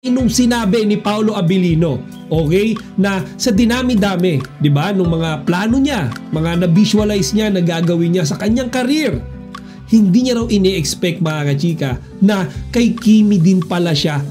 Nung sinabi ni Paolo Abilino, okay, na sa dinami-dami, 'di ba, nung mga plano niya, mga na-visualize niya na gagawin niya sa kanyang career, hindi niya raw ini-expect, mga kachika, na kay Kimi din pala siya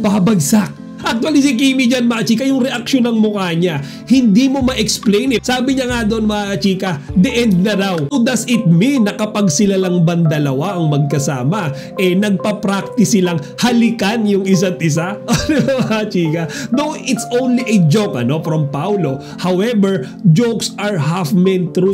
babagsak. Actually, si Kimi dyan, mga chika, yung reaksyon ng mukha niya, hindi mo ma-explain it. Sabi niya nga doon, mga chika, the end na raw. So does it mean na kapag sila lang bandalawa ang magkasama, nagpa-practice silang halikan yung isa't isa? Mga chika, though it's only a joke, from Paolo. However, jokes are half meant true.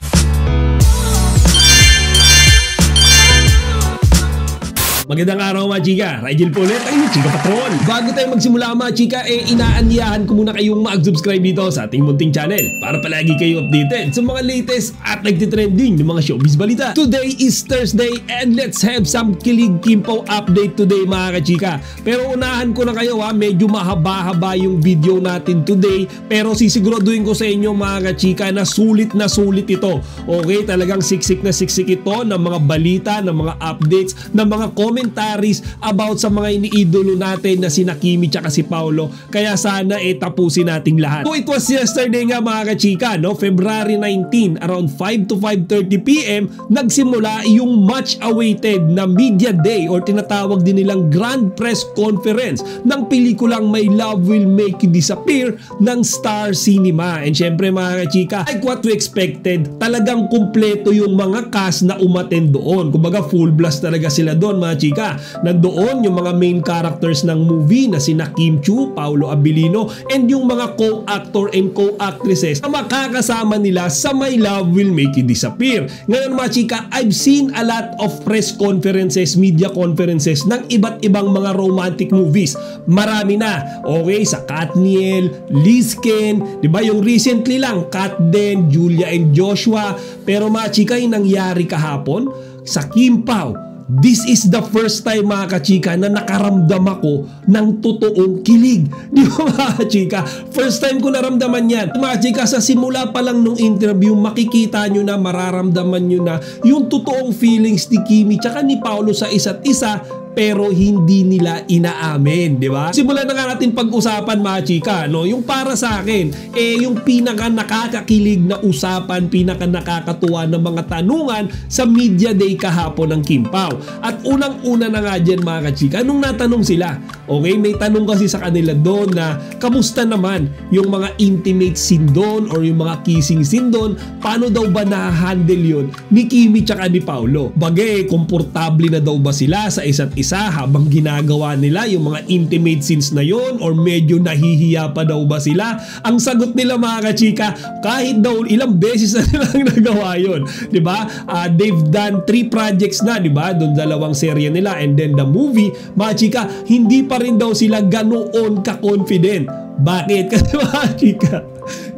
Magandang araw, mga chika. Rigel po ulit ang inyong chika patron. Bago tayo magsimula, mga chika, inaanyahan ko muna kayong mag-subscribe dito sa ating munting channel para palagi kayo updated sa mga latest at nagtitrending ng mga showbiz balita. Today is Thursday and let's have some Kilig Kimpaw update today, mga kachika. Pero unahan ko na kayo, medyo mahaba-haba yung video natin today, pero sisiguraduhin ko sa inyo, mga kachika, na sulit ito. Okay, talagang siksik na siksik ito ng mga balita, ng mga updates, ng mga commentaries about sa mga iniidolo natin na sina Kimi tsaka si Paolo. Kaya sana tapusin nating lahat. So it was yesterday nga, mga kachika, February 19, around 5 to 5:30 PM, nagsimula yung much awaited na media day or tinatawag din nilang grand press conference ng pelikulang My Love Will Make You Disappear ng Star Cinema. And syempre, mga kachika, like what we expected, talagang kumpleto yung mga cast na umattend doon. Kumbaga full blast talaga sila doon, mga chika. Nandoon yung mga main characters ng movie na sina Kim Chiu, Paolo Abilino, and yung mga co-actor and co-actresses na makakasama nila sa My Love Will Make You Disappear. Ngayon, mga chika, I've seen a lot of press conferences, media conferences ng iba't ibang mga romantic movies. Marami na. Okay, sa Katniel, Lizken, 'di ba? Yung recently lang, Katden, Julia and Joshua. Pero, mga chika, yung nangyari kahapon sa Kimpaw, this is the first time, mga kachika, na nakaramdam ako ng totoong kilig. Di ba, mga kachika? First time ko naramdaman yan. Mga kachika, sa simula pa lang nung interview, makikita nyo na, mararamdaman nyo na yung totoong feelings ni Kimi tsaka ni Paolo sa isa't isa, pero hindi nila inaamin, di ba? Simulan na nga natin pag-usapan, mga chika, yung para sa akin, yung pinaka nakakakilig na usapan, pinaka nakakatuwa na mga tanungan sa media day kahapon ng Kimpaw. At unang-una na nga dyan, mga kachika, nung natanong sila, okay, may tanong kasi sa kanila doon na, kamusta naman yung mga intimate scene doon or yung mga kissing scene doon, paano daw ba na-handle yun ni Kimi tsaka ni Paolo? Bagay, komportable na daw ba sila sa isa't isa habang ginagawa nila yung mga intimate scenes na yon, or medyo nahihiya pa daw ba sila? Ang sagot nila, mga kachika, kahit daw ilang beses na nilang nagawa yon, di ba? They've done 3 projects na, di ba? Doon 2 serye nila and then the movie, mga chika, hindi pa rin daw sila ganoon ka-confident. Bakit? Kasi, mga chika,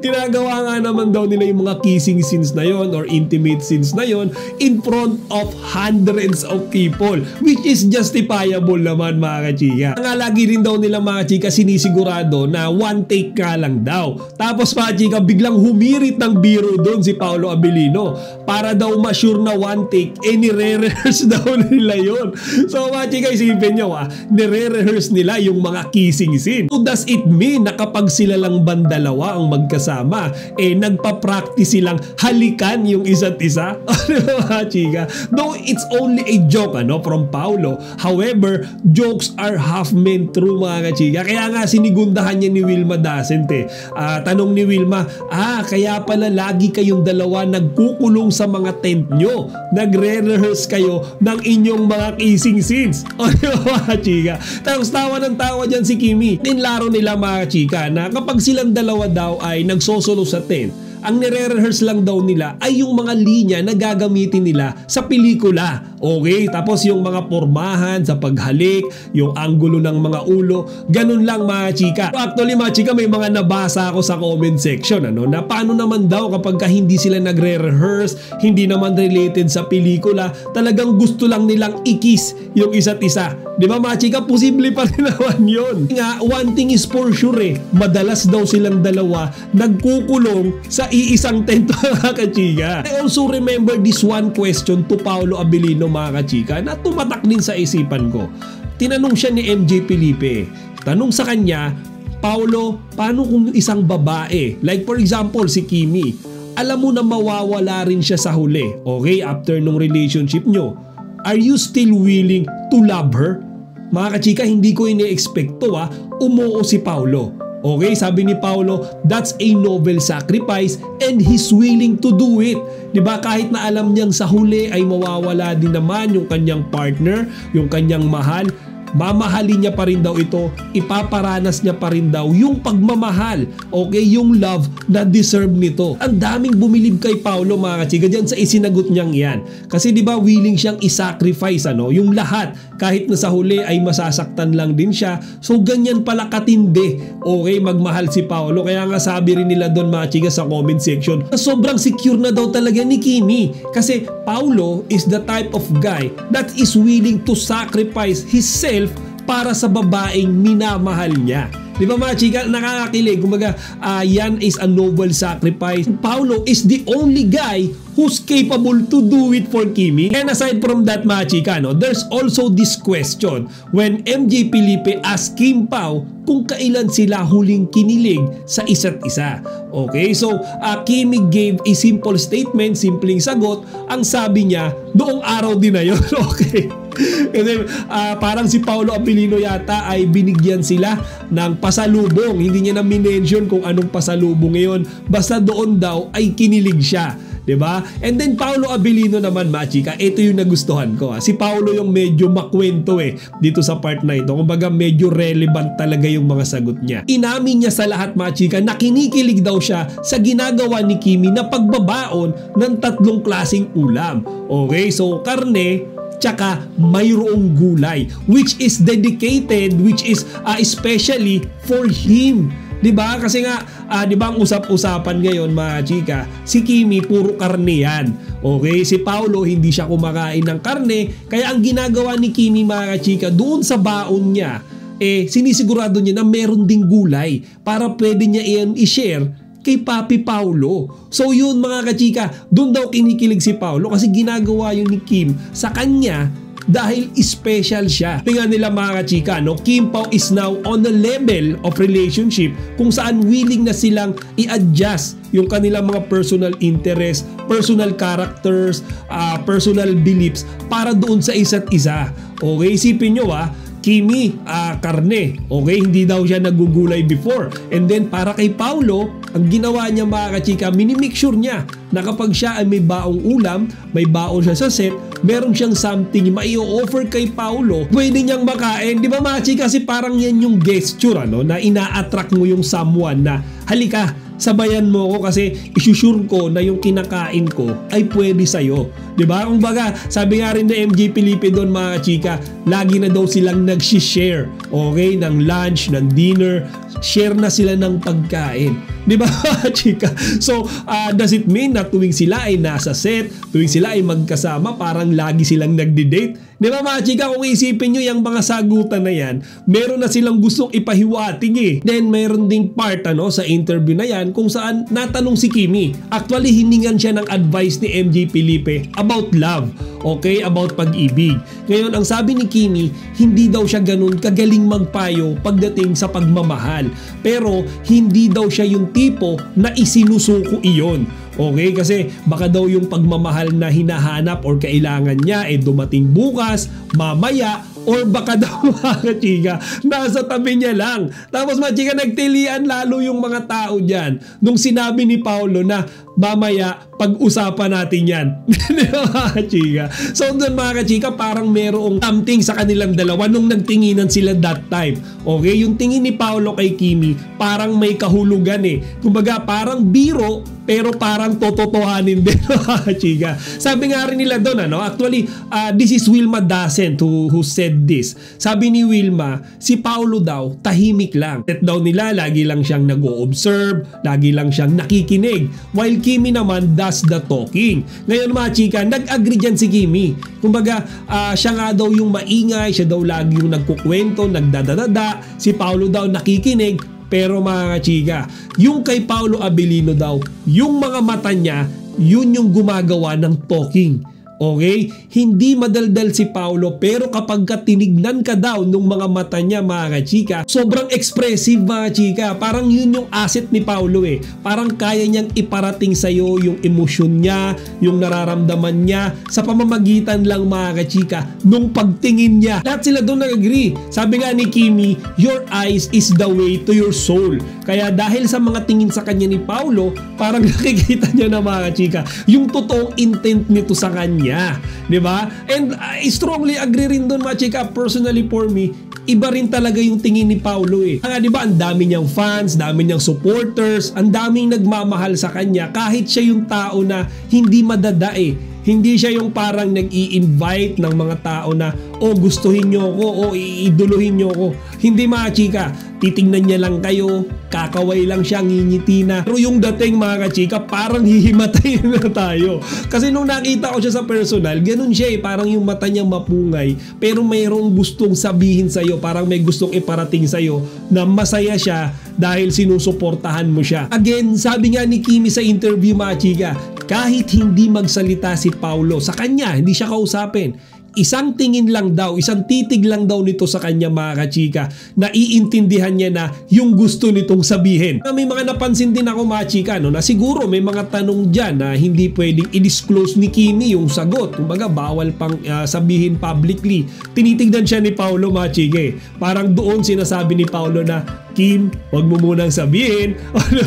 ginagawa nga naman daw nila yung mga kissing scenes na yon or intimate scenes na yon in front of hundreds of people, which is justifiable naman, mga kachika. Nga lagi rin daw nila, mga chika, sinisigurado na one take ka lang daw. Tapos, mga chika, biglang humirit ng biro doon si Paolo Abilino para daw ma-sure na one take, nire-rehearse daw nila yon. So, mga chika, isipin nyo, nire-rehearse nila yung mga kissing scene. So, does it mean na kapag sila lang bandalawa ang magkasama, nagpa-practice silang halikan yung isa't isa? Mga chika, though it's only a joke, from Paolo. However, jokes are half meant true, mga kachika. Kaya nga sinigundahan niya ni Wilma Dasente. Tanong ni Wilma, kaya pala lagi kayong dalawa nagkukulong sa mga tent nyo, nagre-rehearse kayo ng inyong mga kissing scenes. Mga chika, tapos tawa ng tawa dyan si Kimi. Tinlaro nila, mga chika, na kapag silang dalawa daw ay nagsosolo sa tent, ang nire-rehearse lang daw nila ay yung mga linya na gagamitin nila sa pelikula. Okay? Tapos yung mga pormahan sa paghalik, yung anggulo ng mga ulo, ganun lang, mga chika. Actually, mga chika, may mga nabasa ako sa comment section, na paano naman daw kapag hindi sila nagre-rehearse, hindi naman related sa pelikula, talagang gusto lang nilang i-kiss yung isa't isa. Di ba, mga chika? Posible pa rin naman yun. Nga, one thing is for sure, madalas daw silang dalawa nagkukulong sa iisang tent, mga kachika. I also remember this one question to Paolo Abilino, mga kachika, na tumatak din sa isipan ko. Tinanong siya ni MJ Felipe, Tanong sa kanya, Paulo, paano kung isang babae, like for example si Kimi, alam mo na mawawala rin siya sa huli, okay, after nung relationship nyo, are you still willing to love her? Mga kachika, hindi ko ini-expect to umuo si Paulo. Okay, sabi ni Paulo, that's a noble sacrifice and he's willing to do it. Diba? Kahit na alam niyang sa huli ay mawawala din naman yung kanyang partner, yung kanyang mahal, mamahalin niya pa rin daw ito, ipaparanas niya pa rin daw yung pagmamahal, okay, yung love na deserve nito. Ang daming bumilib kay Paulo, mga kachiga, dyan sa isinagot niyang yan. Kasi di ba willing siyang isacrifice yung lahat, kahit na sa huli ay masasaktan lang din siya. So ganyan pala katindi, okay, magmahal si Paulo. Kaya nga sabi rin nila doon, mga chiga, sa comment section, sobrang secure na daw talaga ni Kimi. Kasi Paulo is the type of guy that is willing to sacrifice himself para sa babaeng minamahal niya. Di ba mga chika, nakakakilig. Kumbaga, yan is a noble sacrifice. Paulo is the only guy who's capable to do it for Kimi. And aside from that, mga chika, there's also this question when MJ Felipe asked Kim Pao kung kailan sila huling kinilig sa isa't isa. Okay, so Kimi gave a simple statement, simpleng sagot. Ang sabi niya, noong araw din na yun. Okay. Kasi parang si Paulo Abilino yata ay binigyan sila ng pasalubong. Hindi niya na minention kung anong pasalubong ngayon. Basta doon daw ay kinilig siya. Diba? And then Paulo Abilino naman, mga chika, ito yung nagustuhan ko. Si Paulo yung medyo makwento dito sa part na ito. Kumbaga medyo relevant talaga yung mga sagot niya. Inamin niya sa lahat, mga chika, na kinikilig daw siya sa ginagawa ni Kimi na pagbabaon ng 3 klaseng ulam. Okay, so karne, tsaka mayroong gulay, which is dedicated, which is especially for him. Diba? Kasi nga, diba ang usap-usapan ngayon, mga chika, si Kimi puro karne yan. Okay? Si Paulo hindi siya kumakain ng karne, kaya ang ginagawa ni Kimi, mga chika, doon sa baon niya, sinisigurado niya na meron ding gulay para pwede niya iyan i-share kay Papi Paulo. So yun, mga kachika, doon daw kinikilig si Paulo kasi ginagawa yun ni Kim sa kanya dahil special siya. Tingnan nila, mga kachika, Kim Pao is now on a level of relationship kung saan willing na silang i-adjust yung kanilang mga personal interest, personal characters, personal beliefs para doon sa isa't isa. Okay, isipin nyo Kimi, karne. Okay, hindi daw siya nagugulay before. And then para kay Paulo, ang ginawa niya, mga kachika, minimake sure niya na kapag siya ay may baong ulam, may baon siya sa set, meron siyang something mai-offer kay Paulo, pwede niyang makain. Di ba, mga chika, kasi parang yan yung gesture na ina-attract mo yung someone na halika, sabayan mo ko kasi isusure ko na yung kinakain ko ay pwede sa'yo. Diba? Kung baga, sabi nga rin na MJ Felipe doon, mga chika, lagi na daw silang nag-share, okay, ng lunch, ng dinner, share na sila ng pagkain. Diba, chika? So, does it mean na tuwing sila ay nasa set, tuwing sila ay magkasama, parang lagi silang nagdi-date? Diba, mga chika, kung isipin nyo yung mga sagutan na yan, meron na silang gustong ipahiwating Then, meron ding part sa interview na yan kung saan natanong si Kimi. Actually, hiningan siya ng advice ni MJ Felipe about love. Okay, about pag-ibig. Ngayon, ang sabi ni Kimi, hindi daw siya ganun kagaling magpayo pagdating sa pagmamahal. Pero, hindi daw siya yung tipo na isinusuko iyon. Okay, kasi baka daw yung pagmamahal na hinahanap or kailangan niya dumating bukas, mamaya, or baka daw, mga chika, nasa tabi niya lang. Tapos, mga chika, nagtilian lalo yung mga tao dyan nung sinabi ni Paulo na mamaya pag-usapan natin yan. Mga chika. So doon, mga chika, parang merong something sa kanilang dalawa nung nagtinginan sila that time. Okay, yung tingin ni Paulo kay Kimi parang may kahulugan Kumbaga parang biro pero parang tototohanin din, mga chika. Sabi nga rin nila doon, actually, this is Wilma Dasent who said this. Sabi ni Wilma, si Paulo daw tahimik lang. Set daw nila, lagi lang siyang nag-o-observe, lagi lang siyang nakikinig. While Kimi naman does the talking. Ngayon, mga chika, nag-agree dyan si Kimi. Kumbaga, siya nga daw yung maingay, siya daw lagi yung nagkukwento, nagdadadada. Si Paulo daw nakikinig. Pero, mga chika, yung kay Paulo Abilino daw, yung mga mata niya, yun yung gumagawa ng talking. Okay? Hindi madaldal si Paolo, pero kapag tinignan ka daw nung mga mata niya, mga chika, sobrang expressive, mga chika. Parang yun yung asset ni Paolo eh. Parang kaya niyang iparating sa'yo yung emosyon niya, yung nararamdaman niya sa pamamagitan lang, mga chika, nung pagtingin niya. Lahat sila doon nag-agree. Sabi nga ni Kimi, your eyes is the way to your soul. Kaya dahil sa mga tingin sa kanya ni Paolo, parang nakikita niya na, mga chika, yung totoong intent nito sa kanya. Diba? And I strongly agree rin doon, mga chika. Personally for me, iba rin talaga yung tingin ni Paolo eh. Nga, diba, ang dami niyang fans, dami niyang supporters, ang daming nagmamahal sa kanya kahit siya yung tao na hindi madadae. Hindi siya yung parang nag-i-invite ng mga tao na, oh, gustuhin nyo ako, oh, iiduluhin nyo ako. Hindi, mga chika, titingnan niya lang kayo, kakaway lang siya, ngingiti na. Pero yung dating, mga chika, parang hihimatay na tayo. Kasi nung nakita ko siya sa personal, ganun siya eh, parang yung mata niya mapungay, pero mayroong gustong sabihin sa'yo, parang may gustong iparating sa'yo na masaya siya dahil sinusuportahan mo siya. Again, sabi nga ni Kimi sa interview, mga chika, kahit hindi magsalita si Paolo sa kanya, hindi siya kausapin, isang tingin lang daw, isang titig lang daw nito sa kanya, mga chika, na iintindihan niya na yung gusto nitong sabihin. May mga napansin din ako, mga chika, no, na siguro may mga tanong dyan na hindi pwedeng i-disclose ni Kimi yung sagot. Kumbaga, bawal pang sabihin publicly. Tinitignan siya ni Paolo, mga chika. Parang doon sinasabi ni Paolo na, Kim, wag mo munang sabihin.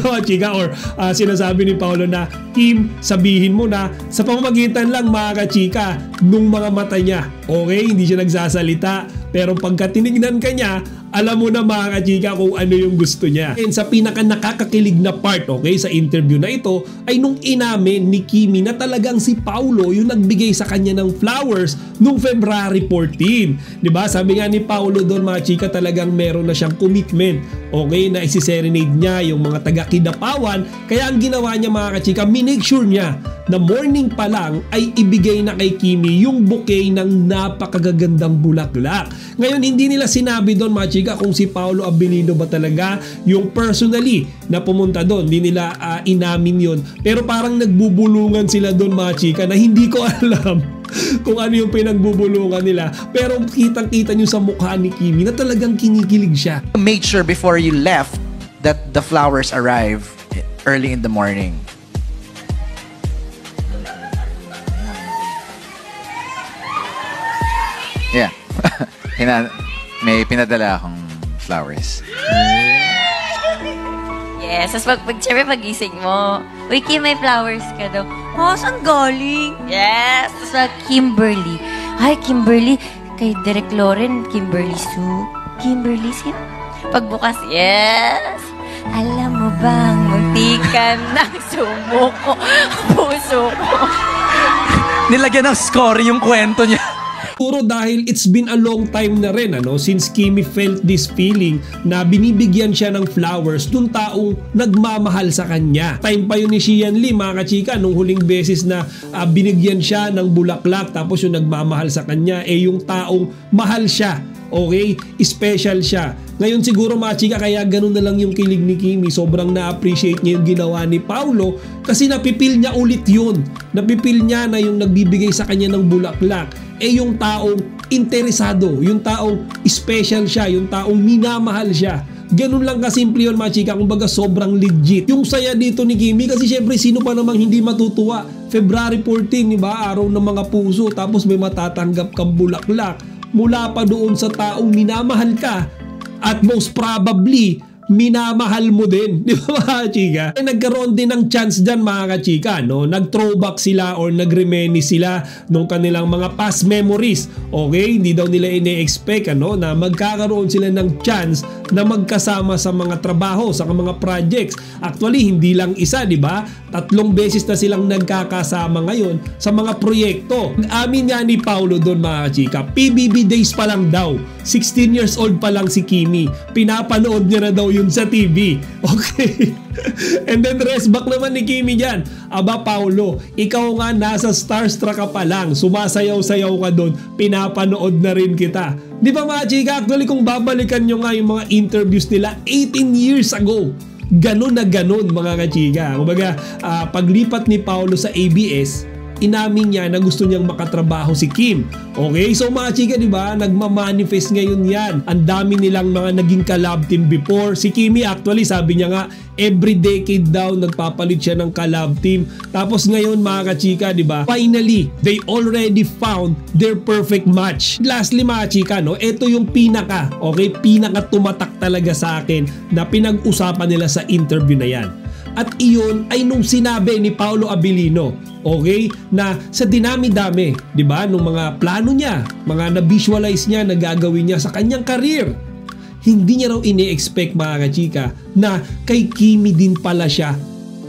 Mga chika, or sinasabi ni Paolo na, Kim, sabihin mo na sa pamamagitan lang, mga chika, nung mga mata niya. Okay, hindi siya nagsasalita, pero pagka tinignan ka niya, alam mo na, mga chika, kung ano yung gusto niya. And sa pinaka nakakakilig na part, okay, sa interview na ito, ay nung inamin ni Kimi na talagang si Paolo yung nagbigay sa kanya ng flowers nung February 14. Diba? Sabi nga ni Paolo doon, mga chika, talagang meron na siyang commitment, okay, na isi-serenade niya yung mga taga-Kidapawan. Kaya ang ginawa niya, mga chika, minake sure niya na morning pa lang ay ibigay na kay Kimi yung bouquet ng napakagagandang bulaklak. Ngayon, hindi nila sinabi doon, mga chika, kung si Paolo Abilino ba talaga yung personally na pumunta doon. Hindi nila inamin yun. Pero parang nagbubulungan sila doon, mga chika, na hindi ko alam kung ano yung pinagbubulungan nila. Pero kitang-kita nyo sa mukha ni Kimi na talagang kinikilig siya. Make sure before you left that the flowers arrive early in the morning. Yeah. May pinadala akong flowers. Yes, tapos syempre pagising mo, uy, Kim, may flowers ka daw. Oh, saan galing? Yes, tapos Kimberly. Hi, Kimberly. Kay Derek Loren, Kimberly Sue. Kimberly, sino? Pagbukas, yes. Alam mo bang, muntikan ng sumuko, puso ko. Nilagyan ng score yung kwento niya. Puro dahil it's been a long time na rin since Kimi felt this feeling na binibigyan siya ng flowers nung taong nagmamahal sa kanya. Time pa yun ni Xian Lee, mga kachika, nung huling beses na binigyan siya ng bulaklak, tapos yung nagmamahal sa kanya yung taong mahal siya. Okay? Special siya. Ngayon siguro, mga chika, kaya ganun na lang yung kilig ni Kimi. Sobrang na-appreciate niya yung ginawa ni Paolo kasi napipil niya ulit yun. Napipil niya na yung nagbibigay sa kanya ng bulaklak yung taong interesado, yung taong special siya, yung taong minamahal siya. Ganun lang kasimple yun, mga chika. Kumbaga sobrang legit yung saya dito ni Kimi, kasi syempre sino pa namang hindi matutuwa. February 14, diba? Araw ng mga puso, tapos may matatanggap kang bulaklak mula pa doon sa taong minamahal ka, at most probably minamahal mo din, di ba, mga chika? Nagkaroon din ng chance dyan, mga kachika, no? Nag-throwback sila or nag-reminisce sila nung kanilang mga past memories. Okay? Hindi daw nila ine-expect na magkakaroon sila ng chance na magkasama sa mga trabaho, sa mga projects. Actually, hindi lang isa, di ba? 3 beses na silang nagkakasama ngayon sa mga proyekto. Amin nga ni Paolo doon, mga kachika, PBB days pa lang daw. 16 years old pa lang si Kimi. Pinapanood niya na daw yun sa TV. Okay? And then rest back naman ni Kimi dyan. Aba, Paolo, ikaw nga nasa Starstruck ka pa lang, sumasayaw-sayaw ka doon, pinapanood na rin kita. Di ba, mga chika? Actually, kung babalikan nyo nga yung mga interviews nila 18 years ago, ganun na ganun, mga kachika. Kumbaga, paglipat ni Paolo sa ABS, inamin niya na gusto niyang makatrabaho si Kim. Okay, so mga chika, di ba, nagmamanifest ngayon yan. Ang dami nilang mga naging collab team before. Si Kimi actually, sabi niya nga, every decade daw nagpapalit siya ng collab team. Tapos ngayon mga kachika, di ba, finally, they already found their perfect match. Lastly mga chika, no, ito yung pinaka tumatak talaga sa akin na pinag-usapan nila sa interview na yan. At iyon ay nung sinabi ni Paolo Abilino, okay, na sa dinami-dami, di ba, nung mga plano niya, mga na-visualize niya na gagawin niya sa kanyang career, hindi niya raw ini-expect mga kachika na kay Kimi din pala siya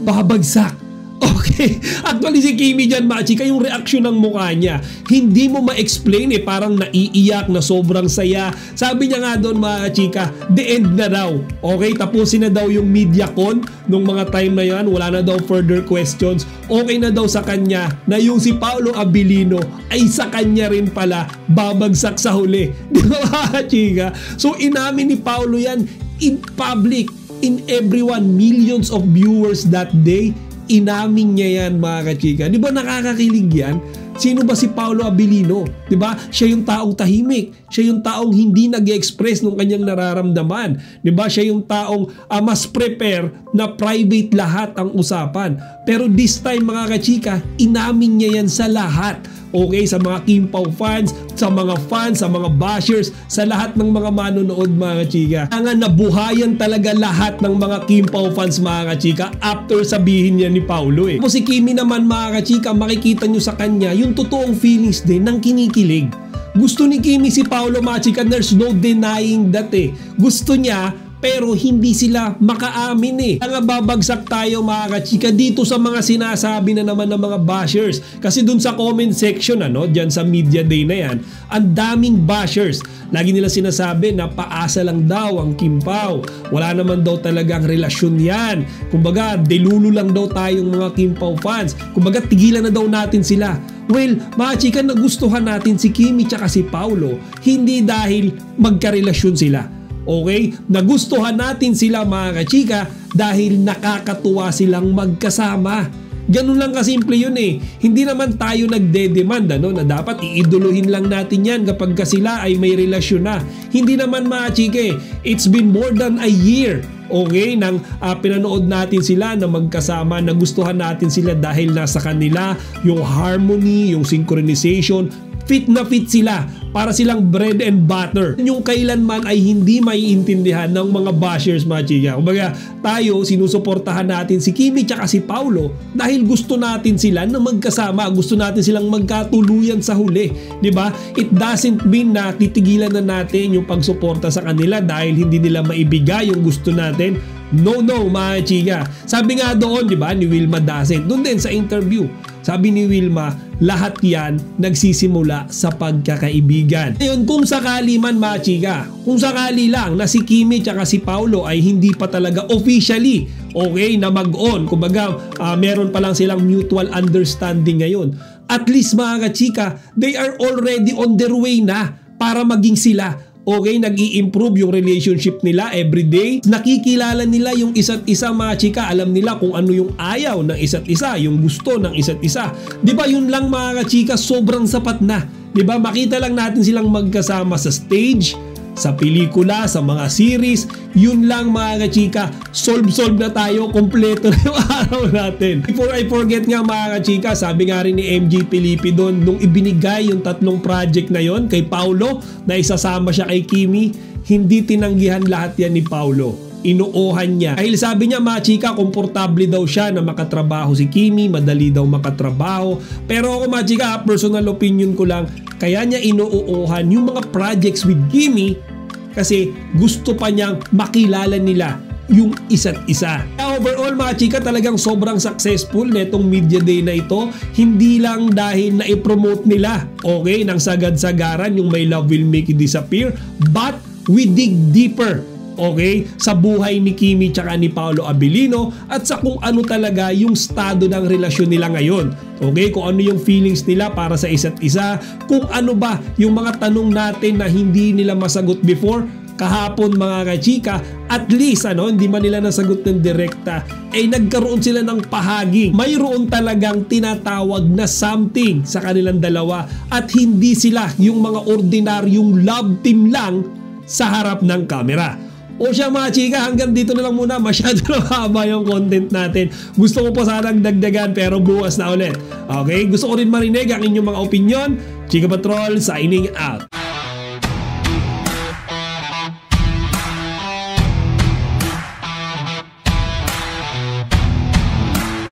babagsak. Okay, actually si Kimi dyan mga chika, yung reaksyon ng mukha niya, hindi mo ma-explain parang naiiyak na sobrang saya. Sabi niya nga doon mga chika, the end na daw. Okay, tapusin na daw yung media con nung mga time na yan, wala na daw further questions. Okay na daw sa kanya na yung si Paolo Abilino ay sa kanya rin pala babagsak sa huli. Di ba mga chika? So inamin ni Paolo yan in public, in everyone, millions of viewers that day. Inamin niya yan mga kachika. Di ba nakakakilig yan? Sino ba si Paolo Abilino? Di ba? Siya yung taong tahimik. Siya yung taong hindi nag-express ng kanyang nararamdaman. Di ba? Siya yung taong mas prepare na private lahat ang usapan. Pero this time mga kachika, inamin niya yan sa lahat. Okay, sa mga Kim Pao fans, sa mga bashers, sa lahat ng mga manonood mga chika. Ang nabuhayan talaga lahat ng mga Kim Pao fans mga chika after sabihin niya ni Paolo eh. Si Kimi naman mga chika, makikita nyo sa kanya yung totoong feelings din ng kinikilig. Gusto ni Kimi si Paolo mga chika, there's no denying that eh. Gusto niya, pero hindi sila makaamin eh. Kaya babagsak tayo mga kachika dito sa mga sinasabi na naman ng mga bashers. Kasi dun sa comment section, dyan sa media day na yan, ang daming bashers. Lagi nila sinasabi na paasa lang daw ang Kim Pao. Wala naman daw talagang relasyon yan. Kumbaga, delulo lang daw tayong mga Kim Pao fans. Kumbaga, tigilan na daw natin sila. Well, mga chika, nagustuhan natin si Kimi tsaka si Paolo, hindi dahil magkarelasyon sila. Okay? Nagustuhan natin sila mga kachika dahil nakakatuwa silang magkasama. Ganun lang kasimple yun eh. Hindi naman tayo nagde-demand na dapat iiduluhin lang natin yan kapag sila ay may relasyon na. Hindi naman mga chika eh. It's been more than a year. Okay, nang pinanood natin sila na magkasama, nagustuhan natin sila dahil nasa kanila yung harmony, yung synchronization, fit na fit sila, para silang bread and butter. Yung kailanman ay hindi maiintindihan ng mga bashers mga chika. Kumbaga tayo, sinusuportahan natin si Kimi tsaka si Paolo dahil gusto natin sila na magkasama, gusto natin silang magkatuluyan sa huli, di ba? It doesn't mean na titigilan na natin yung pagsuporta sa kanila dahil hindi nila maibigay yung gusto natin. No mga chika. Sabi nga doon, di ba, ni Wilma Dasent, doon din sa interview, sabi ni Wilma, lahat yan nagsisimula sa pagkakaibigan. Ngayon, kung sakali man mga chika, kung sakali lang na si Kimi tsaka si Paolo ay hindi pa talaga officially okay na mag-on, kumbaga meron pa lang silang mutual understanding ngayon, at least mga kachika, they are already on their way na para maging sila. Okay, nag-i-improve yung relationship nila everyday. Nakikilala nila yung isa't isa mga chika. Alam nila kung ano yung ayaw ng isa't isa, yung gusto ng isa't isa. Di ba yun lang mga chika, sobrang sapat na. Di ba makita lang natin silang magkasama sa stage, sa pelikula, sa mga series, yun lang mga kachika, solve na tayo, kompleto na yung araw natin. Before I forget nga mga kachika, sabi nga rin ni MJ Felipe doon, nung ibinigay yung 3 project na yon kay Paolo, na isasama siya kay Kimi, hindi tinanggihan lahat yan ni Paolo. Inuuhan niya. Dahil sabi niya mga chika, komportable daw siya na makatrabaho si Kimi, madali daw makatrabaho. Pero ako mga chika, personal opinion ko lang, kaya niya inuuhan yung mga projects with Kimi kasi gusto pa niyang makilala nila yung isa't isa. Overall mga chika, talagang sobrang successful netong media day na ito. Hindi lang dahil na-promote nila, okay, ng sagad-sagaran yung My Love Will Make You Disappear, but we dig deeper, okay, sa buhay ni Kimi tsaka ni Paolo Abilino at sa kung ano talaga yung estado ng relasyon nila ngayon. Okay, kung ano yung feelings nila para sa isa't isa, kung ano ba yung mga tanong natin na hindi nila masagot before, kahapon mga kachika, at least hindi man nila nasagot ng direkta, nagkaroon sila ng pahaging. Mayroon talagang tinatawag na something sa kanilang dalawa at hindi sila yung mga ordinaryong love team lang sa harap ng camera. O siya mga chika, hanggang dito na lang muna. Masyado na haba yung content natin. Gusto ko pa sanang dagdagan pero bukas na ulit. Okay? Gusto ko rin marinig ang inyong mga opinion. Chika Patrol signing out.